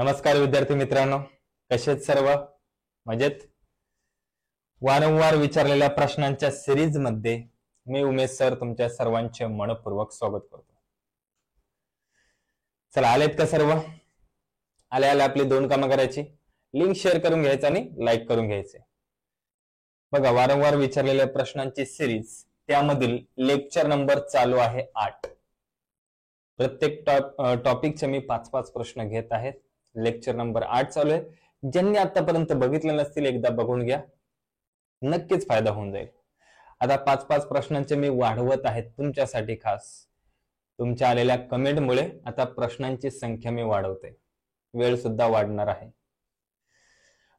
नमस्कार विद्यार्थी मित्रांनो, कसे आहेत सर्व? मजेत? वारंवार विचारलेल्या प्रश्नांच्या सिरीज मध्ये मी उमेश सर तुमच्या सर्वांचे मनपूर्वक स्वागत करतो. चला, आलेत का सर्व? आले आपली 2 कामं करायची. लिंक शेअर करून घ्यायचं आणि लाईक करून घ्यायचे. बघा, वारंवार विचारलेल्या प्रश्नांची सिरीज, त्यामधील लेक्चर नंबर चालू आहे 8. प्रत्येक टॉपिकचे मी 5-5 प्रश्न घेत आहेत. लेक्चर नंबर 8 चालू आहे. ज्यांनी आतापर्यंत बघितले नसतील एकदा बघून घ्या, नक्कीच फायदा होऊन जाईल. आता 5-5 प्रश्नांचे मी वाढवत आहे तुमच्यासाठी खास. तुमच्या आलेल्या कमेंटमुळे आता प्रश्नांची संख्या मी वाढवते, वेळ सुद्धा वाढणार आहे.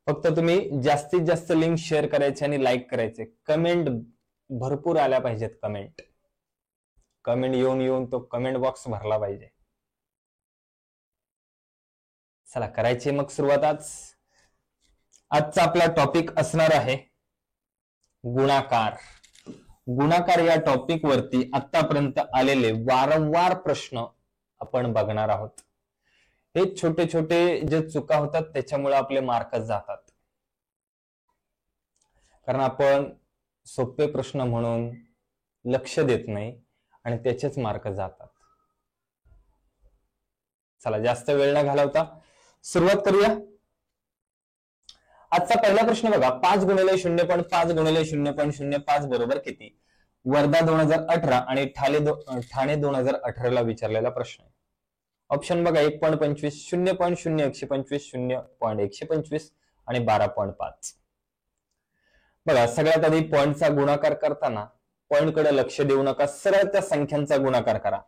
फक्त तुम्ही जास्तीत जास्त लिंक शेअर करायचे आणि लाईक करायचे. कमेंट भरपूर आल्या पाहिजेत. कमेंट येऊन तो कमेंट बॉक्स भरला पाहिजे. चला, करायची मग सुरुवात. आजचा आपला टॉपिक असणार आहे गुणाकार. गुणाकार या टॉपिक वरती आतापर्यंत आलेले वारंवार प्रश्न आपण बघणार आहोत. हे छोटे छोटे जे चुका होतात त्याच्यामुळे आपले मार्क जातात, कारण आपण सोपे प्रश्न म्हणून लक्ष देत नाही आणि त्याचेच मार्क जातात. चला, जास्त वेळ न घालवता सुरुवात करूया. आजचा पहिला प्रश्न बघा. 5 गुणिले 0.5 गुणिले 0.05 बरोबर किती? वर्धा 2018 आणि ठाणे 2018 ला विचारलेला प्रश्न आहे. ऑप्शन बघा: 1.25, 0.0125, 0.125 आणि 12.5. बघा, सगळ्यात आधी पॉइंटचा गुणाकार करताना पॉइंट कडे लक्ष देऊ नका, सरळ त्या संख्यांचा गुणाकार करा.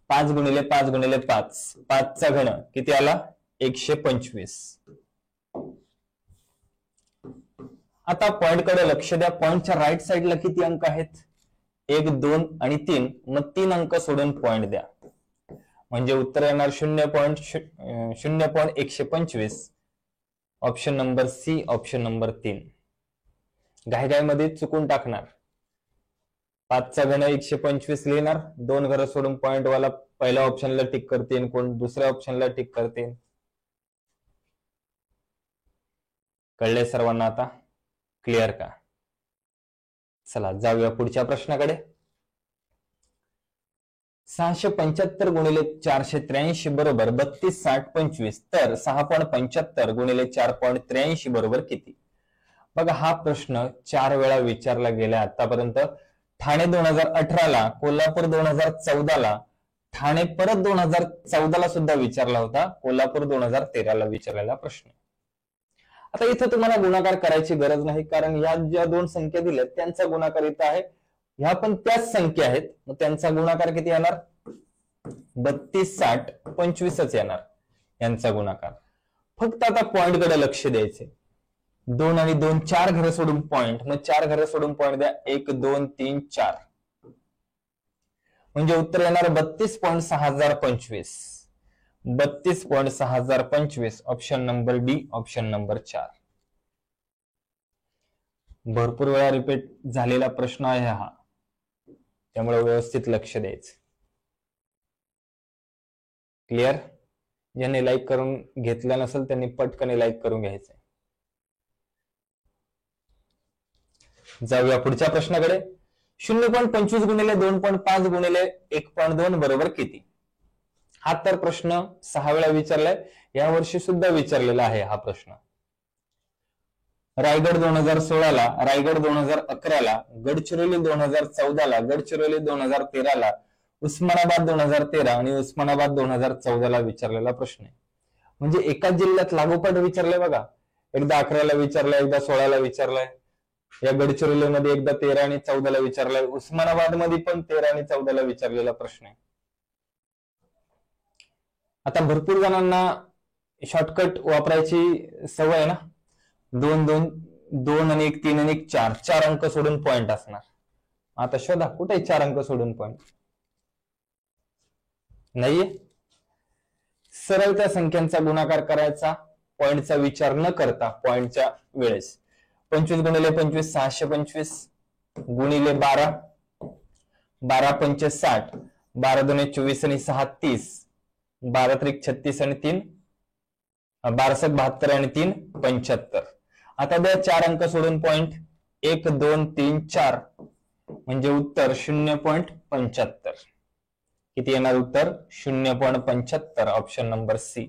5 गुणिले 5 गुणिले 5, 5 चा घन किती आला? 125. आता पॉइंट कडे लक्ष द्या. पॉइंटच्या राईट साइडला किती अंक आहेत? 1, 2 आणि 3. मग 3 अंक सोडून पॉइंट द्या, म्हणजे उत्तर येणार 0.125. Option number C, option number 3. घाईघाईमध्ये चुकून टाकणार. 5 चा घन 125 लिहिणार, 2 घरं सोडून पॉइंट वाला पहिल्या ऑप्शनला टिक करतील, कोण दुसऱ्या ऑप्शनला टिक करतील. कळले सर्वांना आता? क्लिअर का? चला, जाऊया पुढच्या प्रश्नाकडे. 675 गुणिले 483 बरोबर 32, 60, 25. तर 6.75 गुणिले 4.83 बरोबर किती? बघा, हा प्रश्न 4 वेळा विचारला गेला आतापर्यंत. ठाणे 2018 ला, कोल्हापूर 2014 ला, ठाणे परत 2014 ला सुद्धा विचारला होता, कोल्हापूर 2013 ला विचारलेला प्रश्न. आता इथं तुम्हाला गुणाकार करायची गरज नाही, कारण ह्या ज्या 2 संख्या दिल्यात त्यांचा गुणाकार इथं आहे. ह्या पण त्याच संख्या आहेत, मग त्यांचा गुणाकार किती येणार? 32, 60, 25च येणार यांचा गुणाकार. फक्त आता पॉइंट कडे लक्ष द्यायचे. 2 आणि 2, 4 घरं सोडून पॉइंट, मग 4 घरं सोडून पॉइंट द्या. 1, 2, 3, 4, म्हणजे उत्तर येणार 32.6025. 32.6025. Option number D, option number 4. भरपूर वेळा रिपीट झालेला प्रश्न आहे हा, त्यामुळे व्यवस्थित लक्ष द्यायचं. क्लिअर? ज्यांनी लाईक करून घेतलं नसेल त्यांनी पटकन लाईक करून घ्यायचंय. जाऊया पुढच्या प्रश्नाकडे. 0.25 गुणिले 2.5 गुणिले 1.2 बरोबर किती? हा तर प्रश्न 6 वेळा विचारलाय, या वर्षी सुद्धा विचारलेला आहे हा प्रश्न. रायगड 2016 ला, रायगड 2011 ला, गडचिरोली 2014 ला, गडचिरोली 2013 ला, उस्मानाबाद 2013 आणि उस्मानाबाद 2014 ला विचारलेला प्रश्न आहे. म्हणजे एकाच जिल्ह्यात लागोपाठ विचारलाय बघा. एकदा 11 ला विचारलाय, एकदा 16 ला विचारलाय. या गडचिरोलीमध्ये एकदा 13 आणि 14 ला विचारलाय. उस्मानाबाद मध्ये पण 13 आणि 14 ला विचारलेला प्रश्न आहे. आता भरपूर जणांना शॉर्टकट वापरायची सवय आहे ना. 2, 2, 2 आणि 1, 3 आणि 1, 4, 4 अंक सोडून पॉइंट असणार. आता शोधा कुठे 4 अंक सोडून पॉइंट नाहीये. सरळ त्या संख्यांचा गुणाकार करायचा, पॉइंटचा विचार न करता पॉइंटच्या वेळेस. 25 गुणिले 25, 625 गुणिले 12, 12 पंचे 60, 12 दुणे 24 आणि 6 30, 12 त्रिक 36 आणि 3 बारसक 72 आणि 3 75. आता द्या 4 अंक सोडून पॉइंट 1 2 3 4 म्हणजे उत्तर 0.75. किती येणार उत्तर 0.75. Option number C,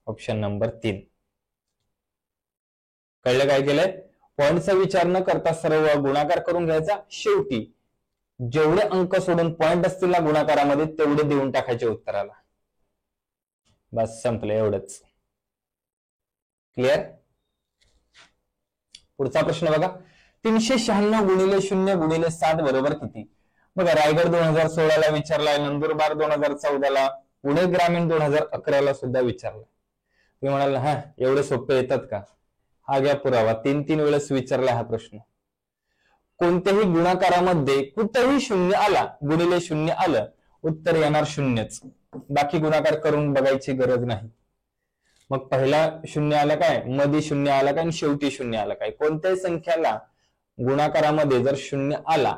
option number 3. कळलं काय केलंय? पॉइंटचा विचार न करता सर्व गुणाकार करून घ्यायचा, शेवटी जेवढे अंक सोडून पॉइंट असतील ना गुणाकारामध्ये तेवढे देऊन टाकायचे उत्तराला. बस संपलं, एवढंच. क्लिअर? पुढचा प्रश्न बघा. 396 गुणिले 0 गुणिले 7 बरोबर किती? बघा, रायगड 2016 ला विचारलाय, नंदुरबार 2014 ला, पुणे ग्रामीण 2011 ला सुद्धा विचारलाय. तुम्ही म्हणाल हा एवढे सोपे येतात का? हा घ्या पुरावा, 3 वेळेस विचारला हा प्रश्न. कोणत्याही गुणाकारामध्ये कुठेही 0 आला, गुणिले 0 आलं, उत्तर येणार 0च. बाकी गुणाकार करून बघायची गरज नाही. मग पहिला 0 आला काय, मध्ये 0 आला काय आणि शेवटी 0 आला काय? कोणत्याही संख्याला गुणाकारामध्ये जर 0 आला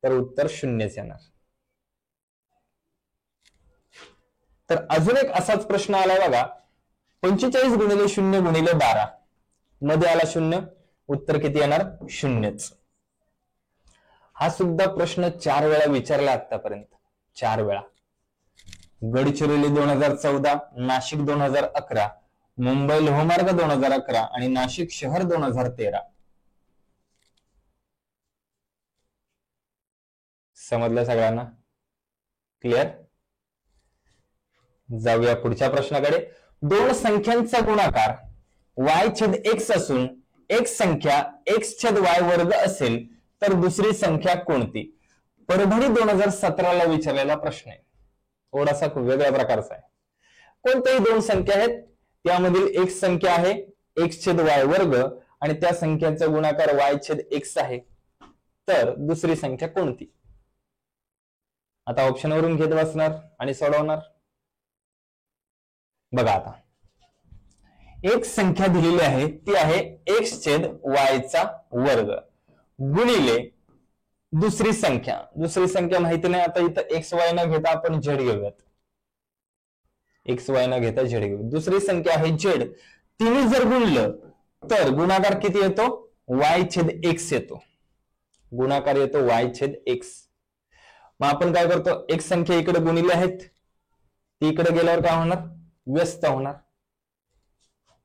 तर उत्तर 0च येणार. तर अजून एक असाच प्रश्न आलाय बघा. 45 गुणिले 0 गुणिले 12 मध्ये आला 0, उत्तर किती येणार? 0च. हा सुद्धा प्रश्न 4 वेळा विचारला आतापर्यंत, 4 वेळा. गडचिरोली 2014, नाशिक 2011, मुंबई लोहमार्ग 2011 आणि नाशिक शहर 2013. समजलं सगळ्यांना? क्लिअर? जाऊया पुढच्या प्रश्नाकडे. दोन संख्यांचा गुणाकार y/x असून एक संख्या x/y वर्ग असेल तर दुसरी संख्या कोणती? परभणी 2017 ला विचारलेला प्रश्न आहे. थोडासा वेगळ्या प्रकारचा आहे. कोणत्याही दोन संख्या आहेत, त्यामधील एक संख्या आहे x/y वर्ग आणि त्या संख्याचा गुणाकार y/x आहे, तर दुसरी संख्या कोणती? आता ऑप्शन वरून घेत बसणार आणि सोडवणार. बघा, आता एक संख्या दिलेली आहे, ती आहे x/y चा वर्ग गुणिले दुसरी संख्या माहिती नाही. आता इथं xy न घेता आपण z घेऊयात. xy न घेता z घेऊ. दुसरी संख्या आहे z. तिने जर गुणलं तर गुणाकार किती येतो? y/x येतो. गुणाकार येतो y/x. मग आपण काय करतो, एक संख्या इकडे गुणिले आहेत, ती इकडे गेल्यावर काय होणार? व्यस्त होणार.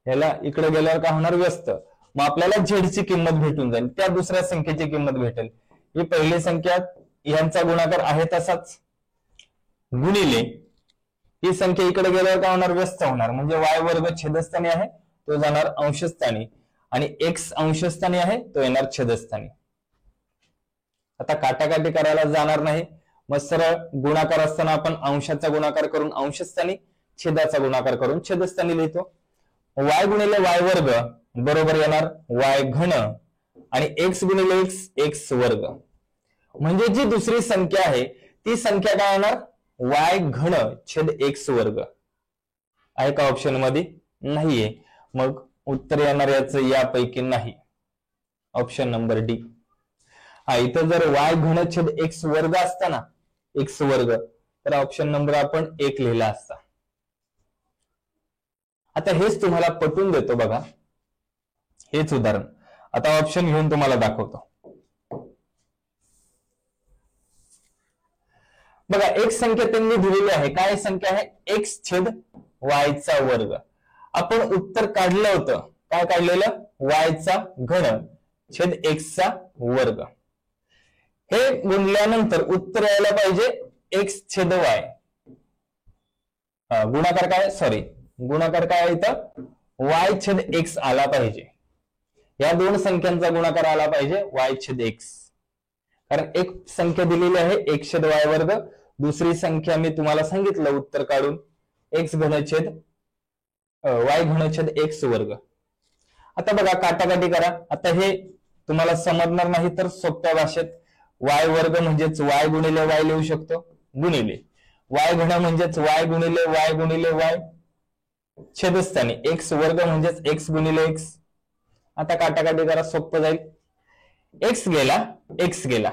याला इकडे गेल्यावर काय होणार? व्यस्त. मग आपल्याला z ची किंमत भेटून जाईल, त्या दुसऱ्या संख्येची किंमत भेटेल. ही पहिली संख्या, यांचा गुणाकार आहे तसाच, गुणिले ही संख्या इकडे गेल्यावर काय होणार? व्यस्त होणार. म्हणजे y वर्ग छेदस्थानी आहे, तो जाणार अंशस्थानी, आणि x अंशस्थानी आहे, तो येणार छेदस्थानी. आता काटाकाटी करायला जाणार नाही, मग सरळ गुणाकार असताना आपण अंशाचा गुणाकार करून अंशस्थानी, छेदाचा गुणाकार करून छेदस्थानी लिहितो. y गुणिले y वर्ग बरोबर येणार y घन आणि x गुणिले x वर्ग. म्हणजे जी दुसरी संख्या आहे ती संख्या काय येणार? y घन छेद x वर्ग. आहे का ऑप्शन मध्ये? नाहीये. मग उत्तर येणार याचं यापैकी नाही, ऑप्शन नंबर डी. इथं जर y घन छेद x वर्ग असता ना, x वर्ग, तर ऑप्शन नंबर आपण 1 लिहिला असता. आता हेच तुम्हाला पटवून देतो बघा, हेच उदाहरण. आता ऑप्शन घेऊन तुम्हाला दाखवतो. बघा, एक संख्या त्यांनी दिलेली आहे. काय संख्या आहे? x/y चा वर्ग. आपण उत्तर काढलं होतं, काय काढलेलं? y चा घन छेद x चा वर्ग. हे गुणल्यानंतर उत्तर यायला पाहिजे x/y. गुणाकार काय? सॉरी, गुणाकार काय आहे इथं? y/x आला पाहिजे. या दोन संख्यांचा गुणाकार आला पाहिजे y/x. कारण एक संख्या दिलेली आहे x/y वर्ग, दुसरी संख्या मी तुम्हाला सांगितलं उत्तर काढून x घन छेद y घन छेद x वर्ग. आता बघा, काटाकाटी करा. आता हे तुम्हाला समजणार नाही तर सोप्या भाषेत y वर्ग म्हणजेच y गुणिले y लिहू शकतो, गुणिले y घन म्हणजेच y गुणिले y गुणिले y, छेदस्थानी x वर्ग म्हणजेच x गुणिले x. आता काटाकाटी करा, सोपं जाईल. x गेला, x गेला,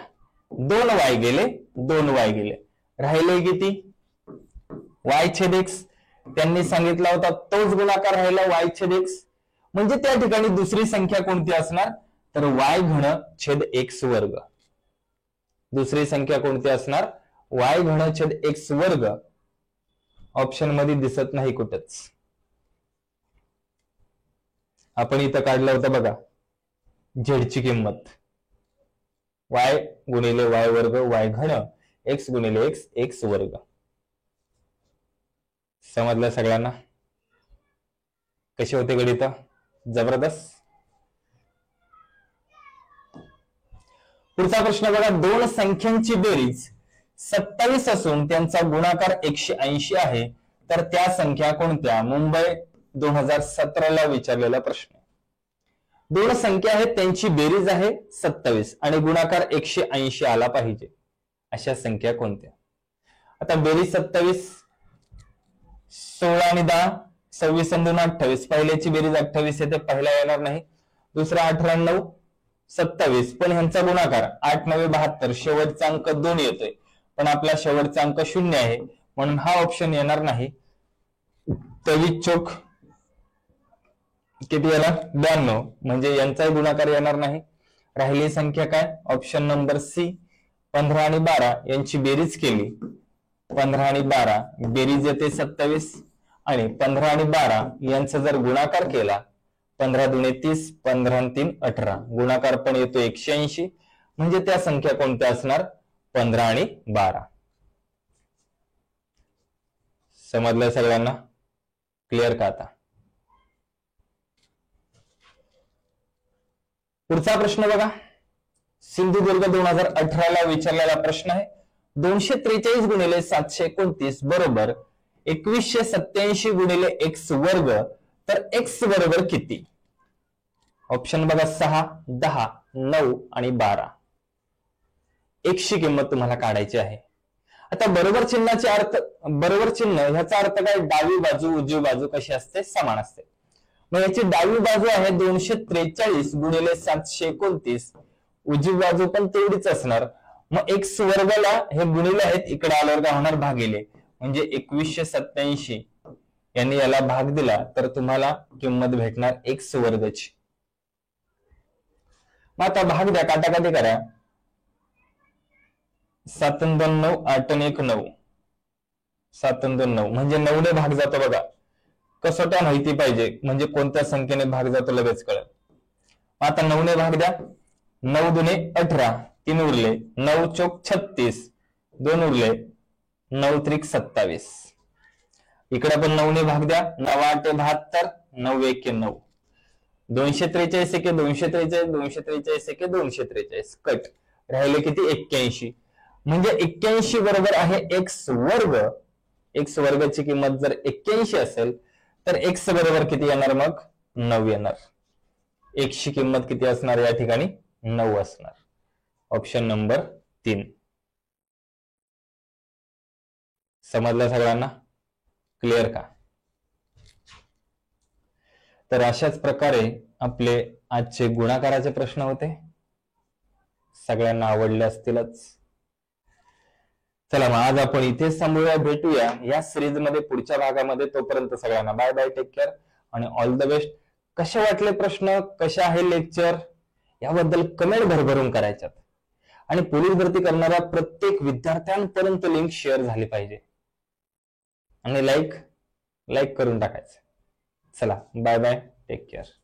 2y गेले, 2y गेले, राहिले किती? y/x. त्यांनी सांगितला होता तोच गुणाकार राहिला y छेद x, म्हणजे त्या ठिकाणी दुसरी संख्या कोणती असणार तर y घन छेद x वर्ग. दुसरी संख्या कोणती असणार y घन छेद x वर्ग. ऑप्शन मध्ये दिसत नाही कुठंच. आपण इथं काढलं होतं बघा z ची किंमत y गुणिले y वर्ग y घन x गुणिले x x वर्ग. समजलं सगळ्यांना? कसे होते गणित? जबरदस्त. पुढचा प्रश्न बघा, दोन संख्यांची बेरीज 27 असून त्यांचा गुणाकार 180 आहे तर त्या संख्या कोणत्या? मुंबई 2017 ला विचारलेला प्रश्न. दोन संख्या आहेत त्यांची बेरीज आहे 27 आणि गुणाकार 180 आला पाहिजे, अशा संख्या कोणत्या? आता बेरीज 27, 16 आणि 10, 26 आणि 2 28. पहिल्याची बेरीज 28 येते, पहिला येणार नाही. दुसरा 18 आणि 9 27, पण ह्यांचा गुणाकार 8 9 72, शेवटचा अंक 2 येतोय, पण आपला शेवटचा अंक 0 आहे म्हणून हा ऑप्शन येणार नाही. 23 चौक किती येणार 92, म्हणजे यांचाही गुणाकार येणार नाही. राहिली संख्या काय? ऑप्शन नंबर सी, 15 आणि 12 यांची बेरीज केली, 15 आणि 12 बेरीज येते 27 आणि 15 आणि 12 यांचा जर गुणाकार केला 15 दुणे 30, 15 आणि 3 18, गुणाकार पण येतो 180, म्हणजे त्या संख्या कोणत्या असणार 15 आणि 12. समजलं सगळ्यांना? क्लिअर का आता? पुढचा प्रश्न बघा, सिंधुदुर्ग 2018 ला विचारलेला प्रश्न आहे. 243 गुणिले 729 बरोबर 2187 गुणिले x वर्ग तर x बरोबर किती? ऑप्शन बघा 6, 10, 9 आणि 12. x ची किंमत तुम्हाला काढायची आहे. आता बरोबर चिन्हाचे अर्थ, बरोबर चिन्ह ह्याचा अर्थ काय? डावी बाजू उजवी बाजू कशी असते? समान असते. मग याची डावी बाजू आहे 243 गुणिले 729, उजवी बाजू पण तेवढीच असणार. मग x वर्गाला हे गुणिले आहेत, इकडे आल्यावर काय होणार? भागिले, म्हणजे 2187 यांनी याला भाग दिला तर तुम्हाला किंमत भेटणार x वर्गची. मग आता भाग द्या, काटाकाटी करा. 7 आणि 2 9, 8 आणि 1 9, 7 आणि 2 9, म्हणजे 9 ने भाग जातो बघा. कसोट्या माहिती पाहिजे, म्हणजे कोणत्या संख्येने भाग जातो लगेच कळेल. आता 9 ने भाग द्या. 9 दुणे 18, 3 उरले, 9 चौक 36, 2 उरले, 9 त्रिक 27. इकडे पण 9 ने भाग द्या. 9 8 72, 9 1 9, 243 एके 243, 243 एके 243, कट. राहिले किती? 81. म्हणजे 81 बरोबर आहे x वर्ग. x वर्गाची किंमत जर 81 असेल तर x बरोबर किती येणार? मग 9 येणार. x ची किंमत किती असणार या ठिकाणी? 9 असणार. Option number 3. समजलं सगळ्यांना? क्लिअर का? तर अशाच प्रकारे आपले आजचे गुणाकाराचे प्रश्न होते. सगळ्यांना आवडले असतीलच. चला मग आज आपण इथेच थांबूया, भेटूया या सिरीज मध्ये पुढच्या भागामध्ये. तोपर्यंत सगळ्यांना बाय बाय, टेक केअर आणि ऑल द बेस्ट. कसे वाटले प्रश्न, कसे आहे लेक्चर, याबद्दल कमेंट भरभरून करायच्यात. आणि पोलीस भरती करणाऱ्या प्रत्येक विद्यार्थ्यांपर्यंत लिंक शेअर झाली पाहिजे आणि लाईक करून टाकायचं. चला बाय बाय, टेक केअर.